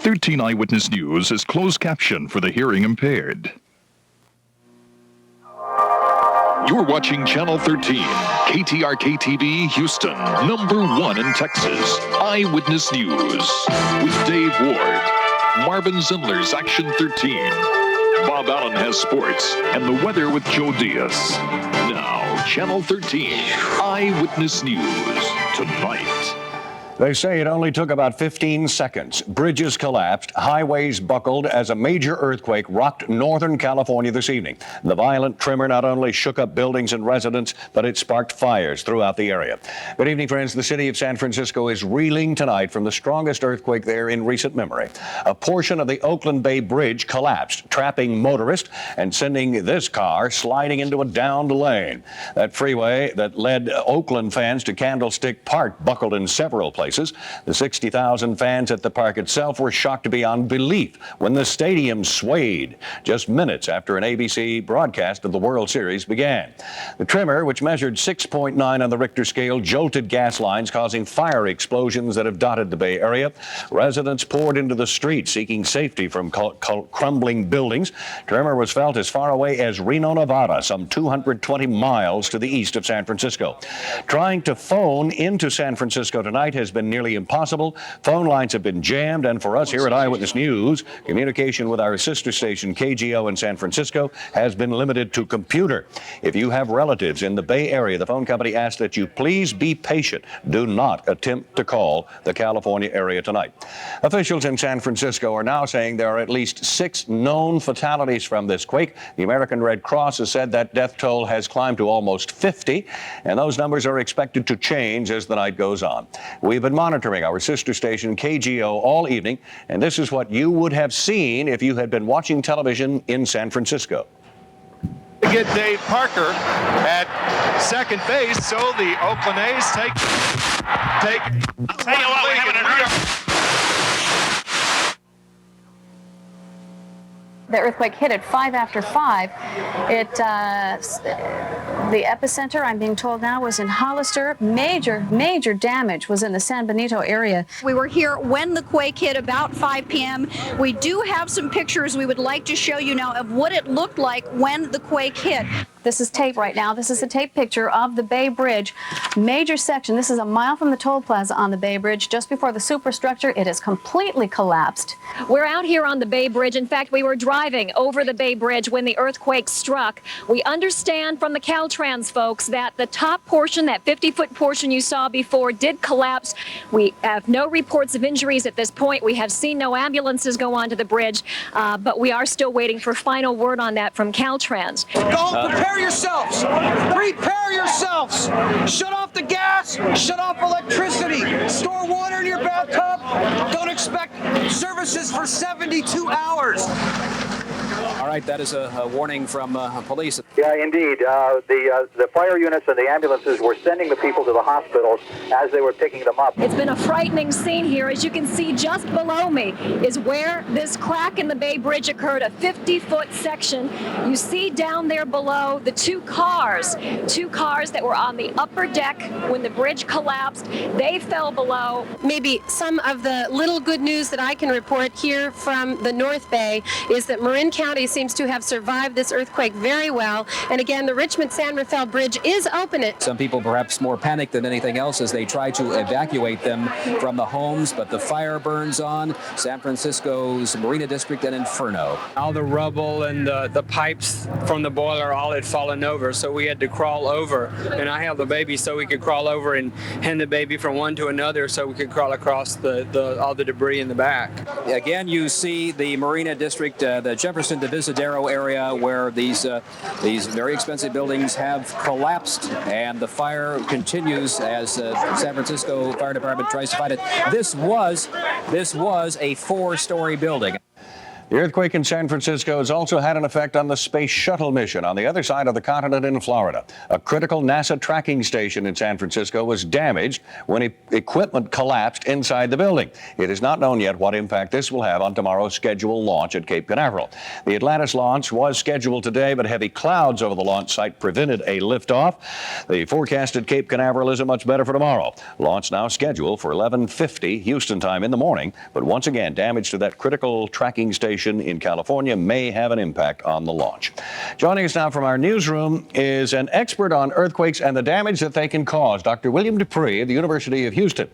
13 Eyewitness News is closed caption for the hearing impaired. You're watching Channel 13, KTRK TV, Houston, #1 in Texas. Eyewitness News with Dave Ward. Marvin Zindler's Action 13. Bob Allen has sports and the weather with Joe Diaz. Now, Channel 13, Eyewitness News tonight. They say it only took about 15 seconds. Bridges collapsed, highways buckled as a major earthquake rocked Northern California this evening. The violent tremor not only shook up buildings and residents, but it sparked fires throughout the area. Good evening, friends. The city of San Francisco is reeling tonight from the strongest earthquake there in recent memory. A portion of the Oakland Bay Bridge collapsed, trapping motorists and sending this car sliding into a downed lane. That freeway that led Oakland fans to Candlestick Park buckled in several places. The 60,000 fans at the park itself were shocked beyond belief when the stadium swayed just minutes after an ABC broadcast of the World Series began. The tremor, which measured 6.9 on the Richter scale, jolted gas lines, causing fire explosions that have dotted the Bay Area. Residents poured into the streets seeking safety from crumbling buildings. Tremor was felt as far away as Reno, Nevada, some 220 miles to the east of San Francisco. Trying to phone into San Francisco tonight has been nearly impossible. Phone lines have been jammed, and for us here at Eyewitness News, communication with our sister station KGO in San Francisco has been limited to computer. If you have relatives in the Bay Area, the phone company asks that you please be patient. Do not attempt to call the California area tonight. Officials in San Francisco are now saying there are at least 6 known fatalities from this quake. The American Red Cross has said that death toll has climbed to almost 50, and those numbers are expected to change as the night goes on. We've been monitoring our sister station KGO all evening, and this is what you would have seen if you had been watching television in San Francisco. Get Dave Parker at second base, so the Oakland A's take. I'll tell you what, we have an The earthquake hit at 5 after 5. The epicenter, I'm being told now, was in Hollister. Major damage was in the San Benito area. We were here when the quake hit about 5 p.m. We do have some pictures we would like to show you now of what it looked like when the quake hit. This is tape right now. This is a tape picture of the Bay Bridge. Major section. This is a mile from the toll plaza on the Bay Bridge. Just before the superstructure, it is completely collapsed. We're out here on the Bay Bridge. In fact, we were driving over the Bay Bridge when the earthquake struck. We understand from the Caltrans folks that the top portion, that 50-foot portion you saw before, did collapse. We have no reports of injuries at this point. We have seen no ambulances go onto the bridge, but we are still waiting for final word on that from Caltrans. Go prepare yourselves. Prepare yourselves. Shut off the gas. Shut off electricity. Store water in your bathtub. Don't expect services for 72 hours. All right, that is a warning from police. Yeah, indeed. The fire units and the ambulances were sending the people to the hospitals as they were picking them up. It's been a frightening scene here. As you can see, just below me is where this crack in the Bay Bridge occurred, a 50-foot section. You see down there below the two cars that were on the upper deck when the bridge collapsed. They fell below. Maybe some of the little good news that I can report here from the North Bay is that Marin County seems to have survived this earthquake very well. And again, the Richmond-San Rafael Bridge is open. Some people perhaps more panicked than anything else as they try to evacuate them from the homes, but the fire burns on San Francisco's Marina District and Inferno. All the rubble and the pipes from the boiler all had fallen over, so we had to crawl over. And I held the baby so we could crawl over and hand the baby from one to another so we could crawl across all the debris in the back. Again, you see the Marina District, the Jefferson Divisadero area where these very expensive buildings have collapsed, and the fire continues as San Francisco Fire Department tries to fight it. This was a 4-story building. The earthquake in San Francisco has also had an effect on the space shuttle mission on the other side of the continent in Florida. A critical NASA tracking station in San Francisco was damaged when equipment collapsed inside the building. It is not known yet what impact this will have on tomorrow's scheduled launch at Cape Canaveral. The Atlantis launch was scheduled today, but heavy clouds over the launch site prevented a liftoff. The forecasted Cape Canaveral isn't much better for tomorrow. Launch now scheduled for 11:50 Houston time in the morning, but once again, damage to that critical tracking station in California may have an impact on the launch. Joining us now from our newsroom is an expert on earthquakes and the damage that they can cause, Dr. William Dupree of the University of Houston.